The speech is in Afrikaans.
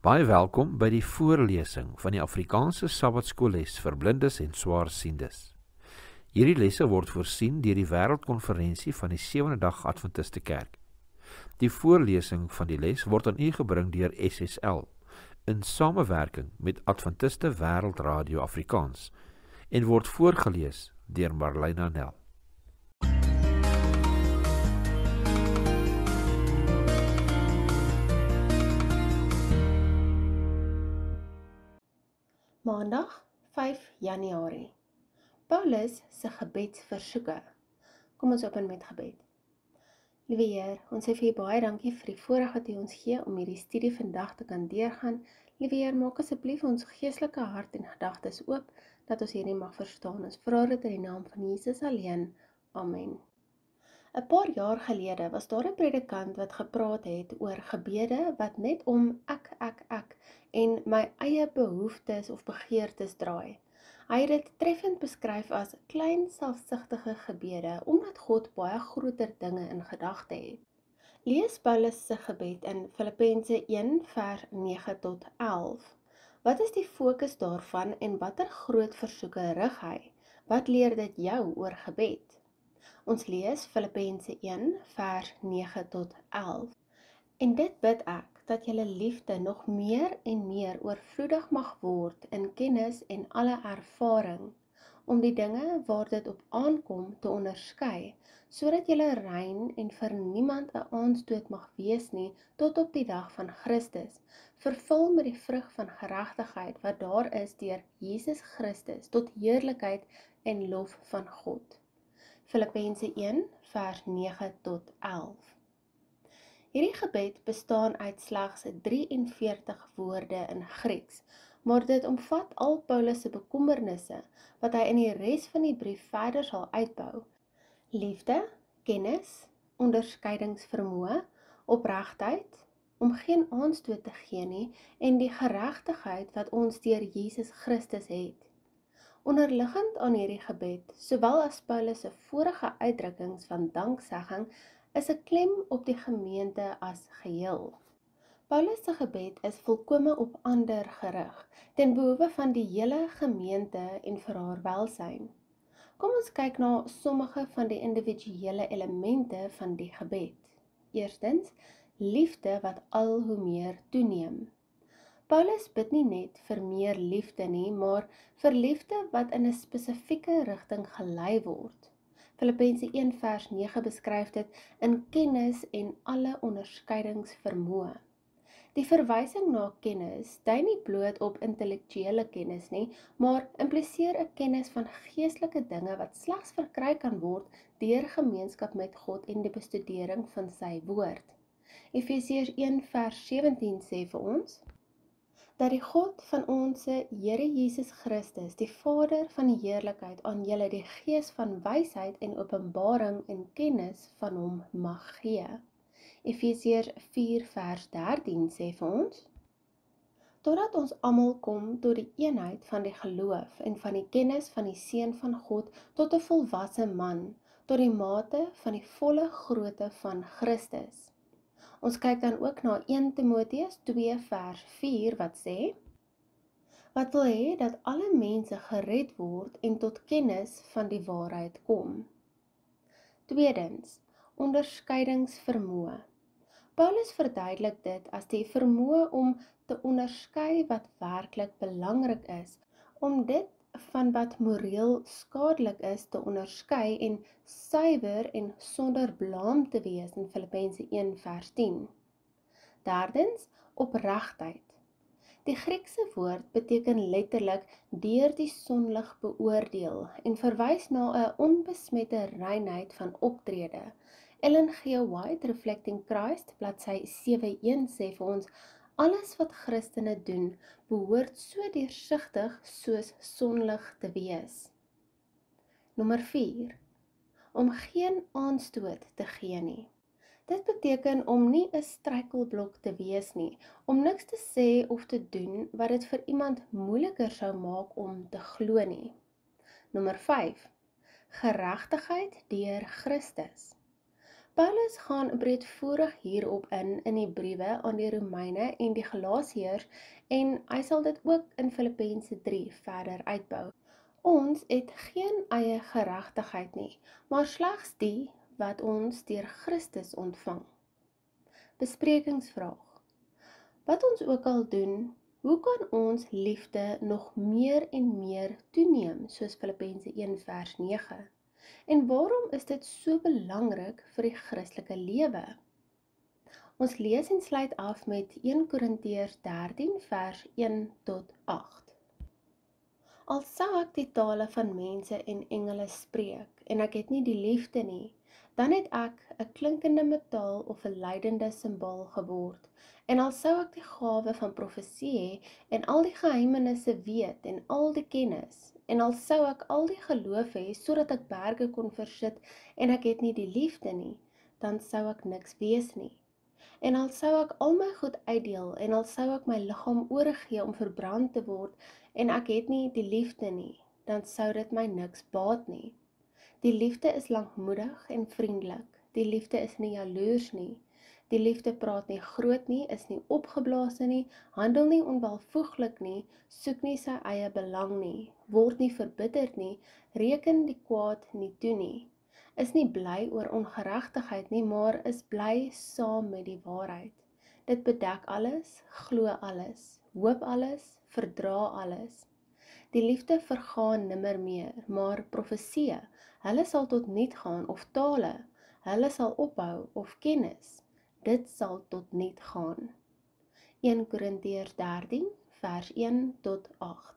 Baie welkom by die voorlesing van die Afrikaanse Sabbatskoolles vir blindes en swaarsiendes. Hierdie lesse word voorsien deur die Wêreldkonferensie van die Sewende Dag Adventiste Kerk. Die voorlesing van die les word aan u gebring deur SSL in samewerking met Adventiste Wêreldradio Afrikaans en word voorgelees deur Marlena Nel. Maandag 5 Januarie. Paulus se gebedsversoeke. Kom ons open met gebed. Liewe Heer, ons sê vir U baie dankie vir die voorreg wat U ons gee om hierdie studie vandag te kan deurgaan. Liewe Heer, maak asseblief ons geestelike hart en gedagtes oop, dat ons hierdie mag verstaan. Ons vra dit in die naam van Jesus alleen. Amen. 'n Paar jaar gelede was daar 'n predikant wat gepraat het oor gebede wat net om ek en my eie behoeftes of begeertes draai. Hy het dit treffend beskryf as klein selfsugtige gebede, omdat God baie groter dinge in gedagte het. Lees Paulus se gebed in Filippense 1 vers 9 tot 11. Wat is die fokus daarvan en watter groot versoeke rig hy? Wat leer dit jou oor gebed? Ons lees Filippense 1 vers 9 tot 11. En dit bid ek, dat julle liefde nog meer en meer oorvloedig mag word in kennis en alle ervaring, om die dinge waar dit op aankom te onderskei, sodat julle rein en vir niemand 'n aanstoot mag wees nie, tot op die dag van Christus, vervul met die vrug van geregtigheid wat daar is deur Jesus Christus, tot heerlikheid en lof van God. Filippense 1 vers 9 tot 11. Hierdie gebed bestaan uit slegs 43 woorde in Grieks, maar dit omvat al Paulus se bekommernisse, wat hy in die res van die brief verder sal uitbou. Liefde, kennis, onderskeidingsvermoë, opregtheid, om geen aanstoot te gee nie, en die geregtigheid wat ons deur Jesus Christus het. Onderliggend aan hierdie gebed, sowel as Paulus se vorige uitdrukkings van danksegging, is 'n klem op die gemeente as geheel. Paulus se gebed is volkome op ander gerig, ten behoewe van die hele gemeente en vir haar welsyn. Kom ons kyk na sommige van die individuele elemente van die gebed. Eerstens, liefde wat al hoe meer toeneem. Paulus bid nie net vir meer liefde nie, maar vir liefde wat in 'n spesifieke rigting gelei word. Filippense 1 vers 9 beskryf dit in kennis en alle onderskeidingsvermoë. Die verwysing na kennis dui nie bloot op intellektuele kennis nie, maar impliseer 'n kennis van geestelike dinge wat slegs verkry kan word deur gemeenskap met God en die bestudering van sy woord. Efesiërs 1 vers 17 sê vir ons dat die God van ons Here Jesus Christus, die Vader van die heerlikheid, aan julle die gees van wysheid en openbaring en kennis van hom mag gee. Efesiërs 4 vers 13 sê vir ons, totdat ons almal kom tot die eenheid van die geloof en van die kennis van die Seun van God tot 'n volwasse man, tot die mate van die volle grootte van Christus. Ons kyk dan ook na 1 Timoteus 2 vers 4 wat sê, wat wil hê dat alle mense gered word en tot kennis van die waarheid kom. Tweedens, onderskeidingsvermoë. Paulus verduidelik dit as die vermoë om te onderskei wat werklik belangrik is, om dit van wat moreel skadelik is te onderskei en suiwer en sonder blaam te wees in Filippense 1 vers 10. Derdens, opregtheid. Die Griekse woord beteken letterlik deur die sonlig beoordeel en verwys na 'n onbesmette reinheid van optrede. Ellen G. White, Reflecting Christ, bladsy 7:1 sê vir ons, alles wat Christene doen, behoort so deursigtig soos sonlig te wees. Nommer 4. Om geen aanstoot te gee nie. Dit beteken om nie 'n struikelblok te wees nie, om niks te sê of te doen wat dit vir iemand moeiliker sou maak om te glo nie. Nommer 5. Geregtigheid deur Christus. Paulus gaan breedvoerig hierop in die briewe aan die Romeine en die Galasiërs en hy sal dit ook in Filippense 3 verder uitbou. Ons het geen eie geregtigheid nie, maar slegs die wat ons deur Christus ontvang. Besprekingsvraag. Wat ons ook al doen, hoe kan ons liefde nog meer en meer toeneem, soos Filippense 1 vers 9? En waarom is dit so belangrik vir die Christelike lewe? Ons lees en sluit af met 1 Korintiërs 13 vers 1 tot 8. Al sou ek die tale van mense en engele spreek, en ek het nie die liefde nie, dan het ek 'n klinkende metaal of 'n lydende simbaal geword. En al sou ek die gawe van profesie hê en al die geheimenisse weet en al die kennis, en al sou ek al die geloof hê sodat ek berge kon versit en ek het nie die liefde nie, dan sou ek niks wees nie. En al sou ek al my goed uitdeel en al sou ek my liggaam oorgee om verbrand te word en ek het nie die liefde nie, dan sou dit my niks baat nie. Die liefde is lankmoedig en vriendelik. Die liefde is nie jaloers nie. Die liefde praat nie groot nie, is nie opgeblaas nie, handel nie onwelvoeglik nie, soek nie sy eie belang nie, word nie verbitterd nie, reken die kwaad nie toe nie, is nie bly oor ongeregtigheid nie, maar is bly saam met die waarheid. Dit bedek alles, glo alles, hoop alles, verdra alles. Die liefde vergaan nimmer meer, maar profesie, hulle sal tot niet gaan, of tale, hulle sal ophou, of kennis, dit sal tot niet gaan. 1 Korintiërs 13 vers 1 tot 8.